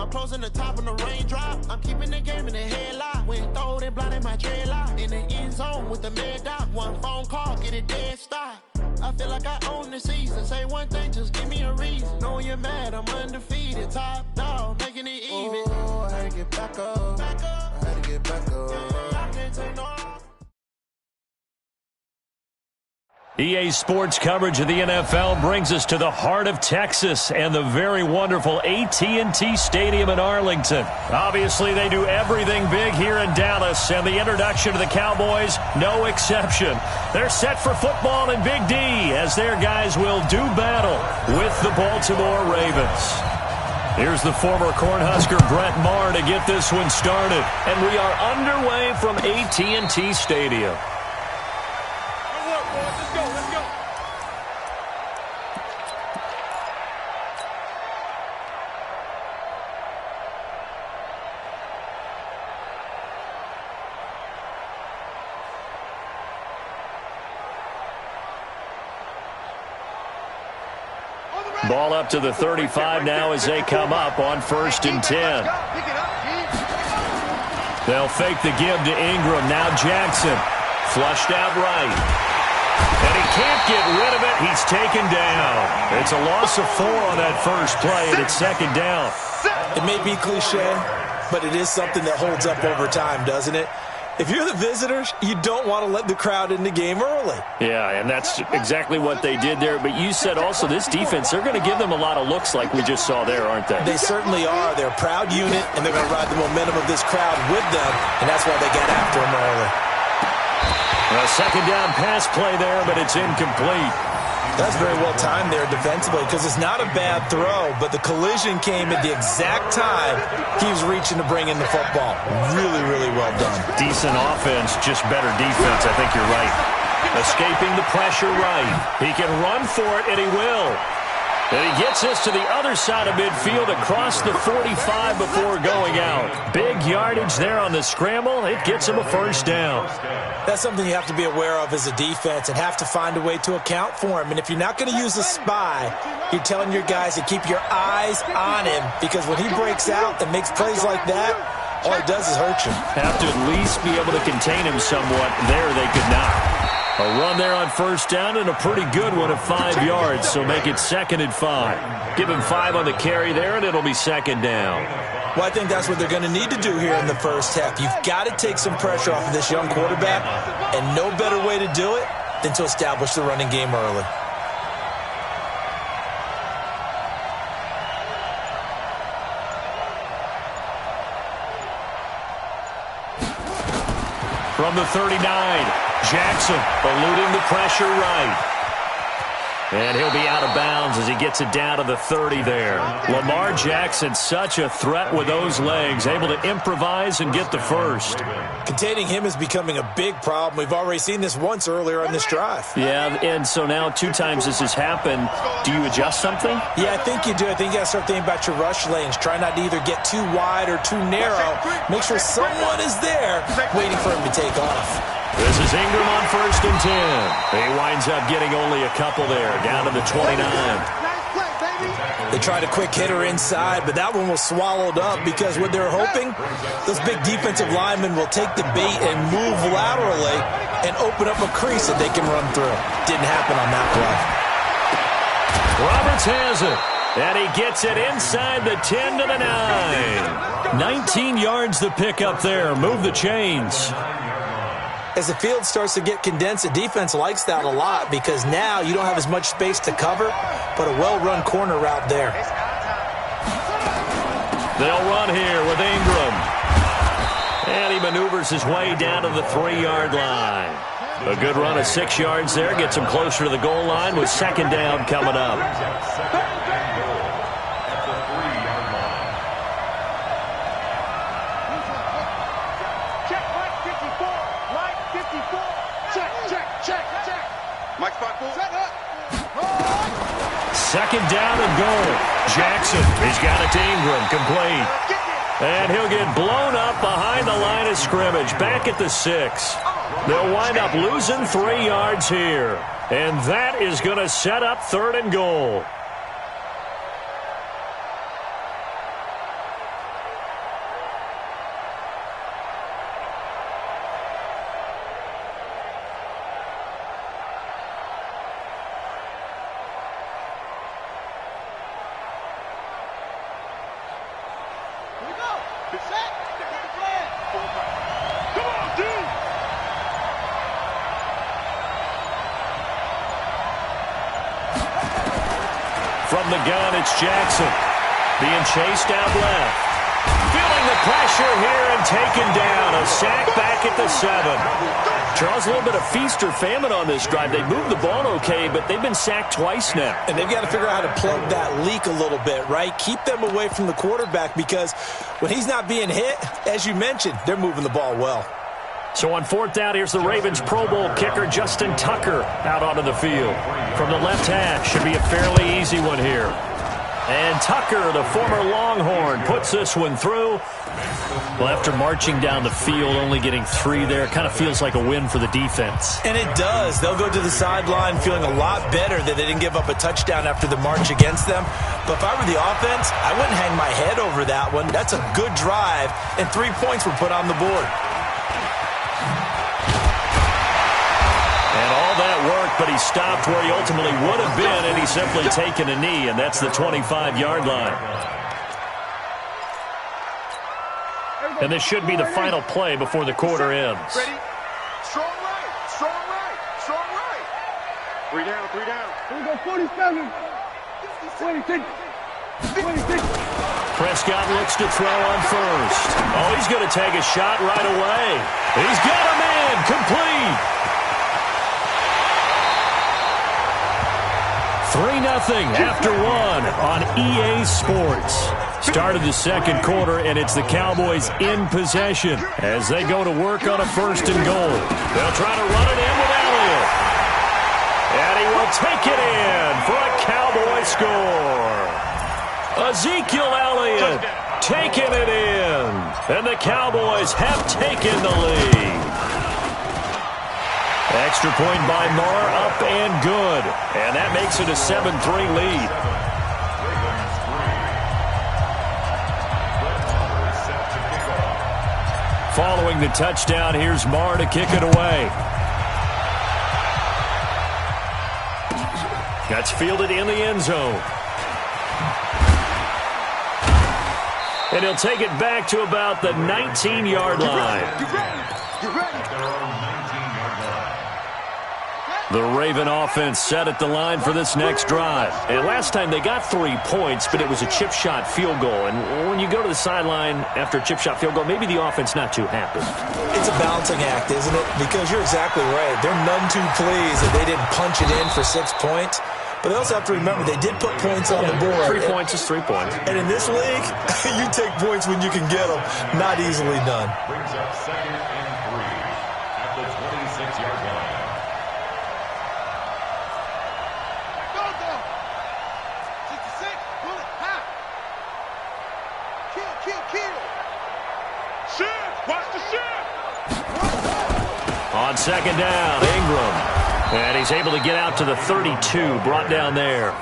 I'm closing the top on the raindrop. I'm keeping the game in the headlock. When throwed and blinded my dreadlock. In the end zone with the mad dot. One phone call, get it dead stop. I feel like I own the season. Say one thing, just give me a reason. Knowing you're mad, I'm undefeated. Top dog, making it even. Oh, I had to get back up. I had to get back up. I can't take no. EA Sports coverage of the NFL brings us to the heart of Texas and the very wonderful AT&T Stadium in Arlington. Obviously, they do everything big here in Dallas, and the introduction to the Cowboys, no exception. They're set for football in Big D as their guys will do battle with the Baltimore Ravens. Here's the former Cornhusker Brett Maher to get this one started, and we are underway from AT&T Stadium. Ball up to the 35 now as they come up on 1st and 10. They'll fake the give to Ingram. Now Jackson. Flushed out right. And he can't get rid of it. He's taken down. It's a loss of 4 on that first play, and it's 2nd down. It may be cliche, but it is something that holds up over time, doesn't it? If you're the visitors, you don't want to let the crowd in the game early. Yeah, and that's exactly what they did there. But you said also this defense, they're going to give them a lot of looks like we just saw there, aren't they? They certainly are. They're a proud unit, and they're going to ride the momentum of this crowd with them, and that's why they get after them early. A 2nd down pass play there, but it's incomplete. That's very well timed there defensively because it's not a bad throw, but the collision came at the exact time he was reaching to bring in the football. Really, really well done. Decent offense, just better defense. I think you're right. Escaping the pressure right. He can run for it, and he will. And he gets this to the other side of midfield across the 45 before going out. Big yardage there on the scramble. It gets him a 1st down. That's something you have to be aware of as a defense and have to find a way to account for him. And if you're not going to use a spy, you're telling your guys to keep your eyes on him because when he breaks out and makes plays like that, all it does is hurt you. Have to at least be able to contain him somewhat. There they could not. A run there on 1st down and a pretty good one of 5 yards, so make it 2nd and 5. Give him 5 on the carry there, and it'll be 2nd down. Well, I think that's what they're going to need to do here in the first half. You've got to take some pressure off of this young quarterback, and no better way to do it than to establish the running game early. From the 39, Jackson eluding the pressure right. And he'll be out of bounds as he gets it down to the 30 there. Lamar Jackson, such a threat with those legs, able to improvise and get the first. Containing him is becoming a big problem. We've already seen this once earlier on this drive. Yeah, and so now 2 times this has happened. Do you adjust something? Yeah, I think you do. I think you got to start thinking about your rush lanes. Try not to either get too wide or too narrow. Make sure someone is there waiting for him to take off. This is Ingram on 1st and 10. He winds up getting only a couple there, down to the 29. They tried a quick hitter inside, but that one was swallowed up because what they're hoping, those big defensive linemen will take the bait and move laterally and open up a crease that they can run through. Didn't happen on that play. Roberts has it, and he gets it inside the 10 to the 9. 19 yards the pick up there. Move the chains. As the field starts to get condensed, the defense likes that a lot because now you don't have as much space to cover, but a well-run corner route there. They'll run here with Ingram. And he maneuvers his way down to the 3-yard line. A good run of 6 yards there gets him closer to the goal line with 2nd down coming up. Second down and goal. Jackson, he's got it to Ingram, complete. And he'll get blown up behind the line of scrimmage, back at the 6. They'll wind up losing 3 yards here. And that is going to set up 3rd and goal. From the gun, it's Jackson. Being chased out left. Feeling the pressure here and taken down. A sack back at the 7. Charles, a little bit of feast or famine on this drive. They moved the ball okay, but they've been sacked twice now. And they've got to figure out how to plug that leak a little bit, right? Keep them away from the quarterback because when he's not being hit, as you mentioned, they're moving the ball well. So on 4th down, here's the Ravens Pro Bowl kicker Justin Tucker out onto the field. From the left hash, should be a fairly easy one here. And Tucker, the former Longhorn, puts this one through. Well, after marching down the field, only getting 3 there, kind of feels like a win for the defense. And it does. They'll go to the sideline feeling a lot better that they didn't give up a touchdown after the march against them. But if I were the offense, I wouldn't hang my head over that one. That's a good drive, and 3 points were put on the board. And all that work, but he stopped where he ultimately would have been, and he's simply taken a knee, and that's the 25-yard line. And this should be the final play before the quarter ends. Ready? Strong right, strong right, strong right. 3 down, 3 down. Here we go, 47. 26. Prescott looks to throw on first. Oh, he's going to take a shot right away. He's got a man, complete. 3-0 after 1 on EA Sports. Started the second quarter, and it's the Cowboys in possession as they go to work on a 1st and goal. They'll try to run it in with Elliott. And he will take it in for a Cowboy score. Ezekiel Elliott taking it in. And the Cowboys have taken the lead. Extra point by Marr, up and good. And that makes it a 7-3 lead. Following the touchdown, here's Marr to kick it away. That's fielded in the end zone. And he'll take it back to about the 19-yard line. The Raven offense set at the line for this next drive. And last time they got 3 points, but it was a chip shot field goal. And when you go to the sideline after a chip shot field goal, maybe the offense not too happy. It's a balancing act, isn't it? Because you're exactly right. They're none too pleased that they didn't punch it in for 6 points. But they also have to remember they did put points on the board. 3 points is 3 points. And in this league, you take points when you can get them. Not easily done. Brings up 2nd and 3 at the 26-yard line. On 2nd down, Ingram. And he's able to get out to the 32, brought down there.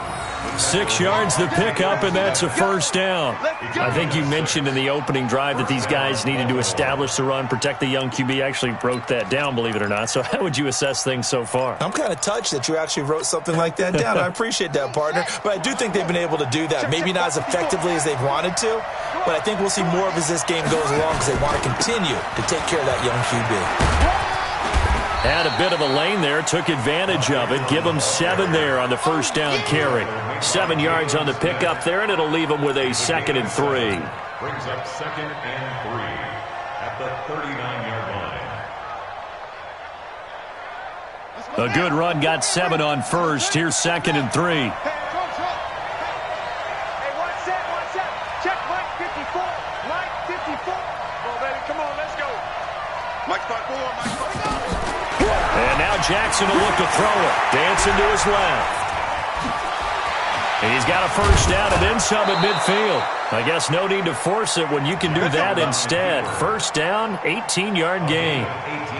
6 yards the pickup, and that's a 1st down. I think you mentioned in the opening drive that these guys needed to establish the run, protect the young QB. Actually wrote that down, believe it or not. So how would you assess things so far? I'm kind of touched that you actually wrote something like that down. I appreciate that, partner. But I do think they've been able to do that. Maybe not as effectively as they've wanted to, but I think we'll see more of as this game goes along because they want to continue to take care of that young QB. Had a bit of a lane there, took advantage of it. Give them 7 there on the 1st down carry. 7 yards on the pickup there, and it'll leave them with a 2nd and 3. Brings up 2nd and 3 at the 39-yard line. A good run, got 7 on 1st. Here's 2nd and 3. Hey, one set. Check Mike 54. Mike 54. Come on, baby. Come on, let's go. Mike 54. And now Jackson will look to throw it. Dancing to his left. He's got a 1st down and then some at midfield. I guess no need to force it when you can do that instead. 1st down, 18-yard gain.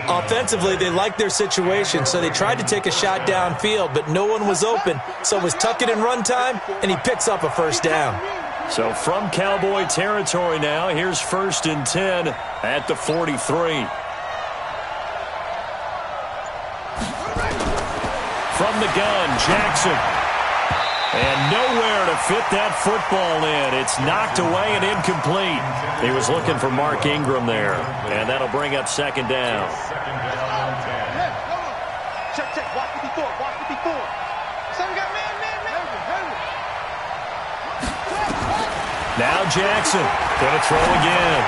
Offensively, they liked their situation, so they tried to take a shot downfield, but no one was open. So it was tuck it in run time, and he picks up a 1st down. So from Cowboy territory now, here's 1st and 10 at the 43. From the gun, Jackson. And nowhere there to fit that football in. It's knocked away and incomplete. He was looking for Mark Ingram there, and that'll bring up second down. Check, check. Watch 54. Watch 54. Son got man. Now Jackson going to throw again.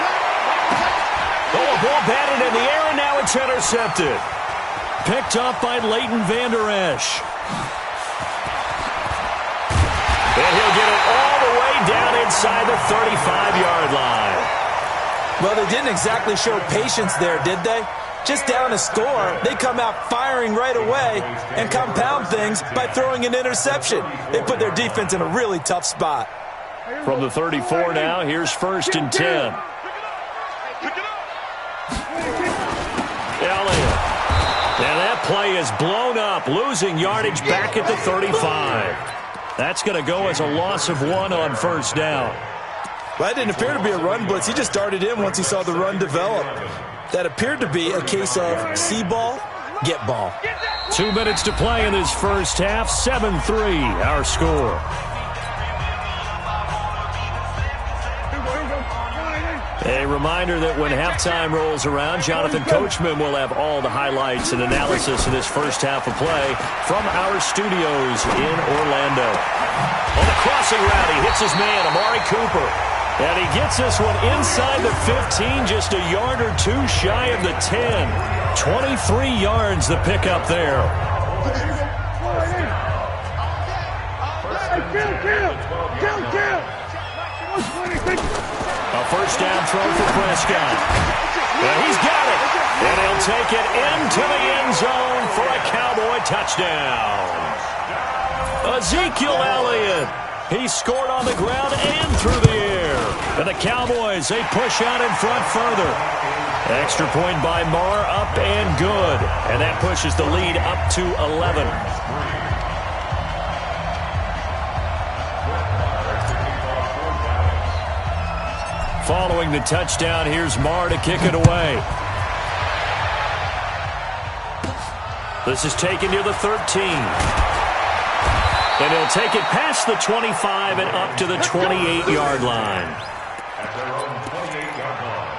Oh, a ball batted in the air, and now it's intercepted. Picked up by Leighton Vander Esch. And he'll get it all the way down inside the 35-yard line. Well, they didn't exactly show patience there, did they? Just down a score, they come out firing right away and compound things by throwing an interception. They put their defense in a really tough spot. From the 34 now, here's 1st and 10. Elliott. And that play is blown up, losing yardage back at the 35. That's going to go as a loss of 1 on 1st down. Well, that didn't appear to be a run blitz. He just darted in once he saw the run develop. That appeared to be a case of see ball, get ball. 2 minutes to play in this first half. 7-3, our score. A reminder that when halftime rolls around, Jonathan Coachman will have all the highlights and analysis of this first half of play from our studios in Orlando. On the crossing route, he hits his man, Amari Cooper. And he gets this one inside the 15, just a yard or two shy of the 10. 23 yards the pickup there. A first down throw for Prescott. And he's got it. And he'll take it into the end zone for a Cowboy touchdown. Ezekiel Elliott. He scored on the ground and through the air. And the Cowboys, they push out in front further. Extra point by Marr, up and good. And that pushes the lead up to 11. Following the touchdown, here's Marr to kick it away. This is taken near the 13. And he'll take it past the 25 and up to the 28-yard line. At their own 28-yard line.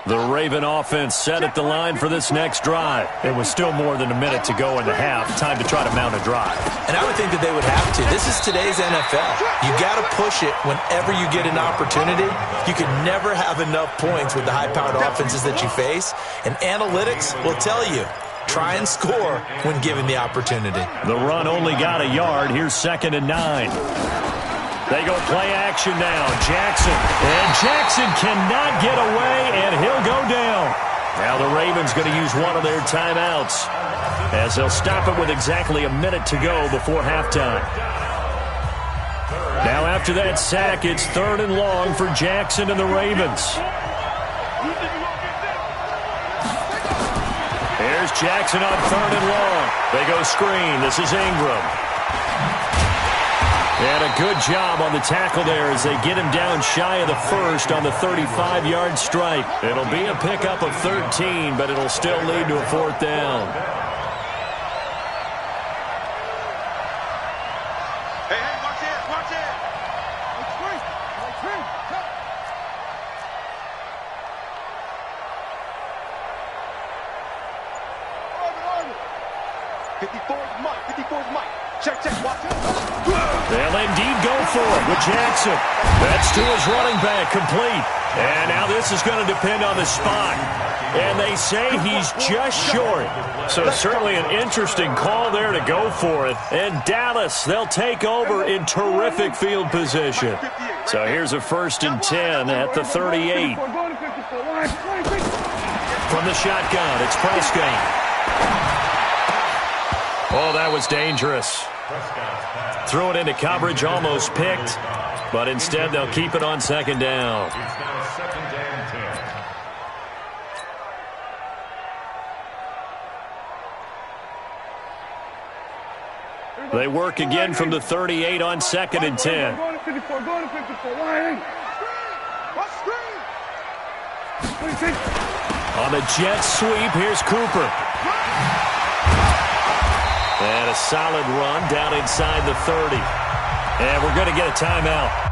The Raven offense set at the line for this next drive. It was still more than a minute to go in the half. Time to try to mount a drive. And I would think that they would have to. This is today's NFL. You got to push it whenever you get an opportunity. You can never have enough points with the high-powered offenses that you face. And analytics will tell you, try and score when given the opportunity. The run only got a yard. Here's 2nd and 9. They go play action now. Jackson. And Jackson cannot get away, and he'll go down. Now the Ravens going to use one of their timeouts as they'll stop it with exactly a minute to go before halftime. Now after that sack, it's 3rd and long for Jackson and the Ravens. Here's Jackson on 3rd and long. They go screen. This is Ingram. And a good job on the tackle there as they get him down shy of the 1st on the 35-yard strike. It'll be a pickup of 13, but it'll still lead to a 4th down. Hey, watch it, watch it. 54's Mike, 54's Mike. Check, watch it. They'll indeed go for it with Jackson. That's to his running back, complete. And now this is going to depend on the spot. And they say he's just short. So certainly an interesting call there to go for it. And Dallas, they'll take over in terrific field position. So here's a 1st and 10 at the 38. From the shotgun, it's Prescott. Oh, that was dangerous. Threw it into coverage, almost picked, but instead they'll keep it on 2nd down. It's now 2nd and 10. They work again from the 38 on 2nd and 10. Go to 54, go to 54. Why? On the jet sweep, here's Cooper. And a solid run down inside the 30. And we're going to get a timeout.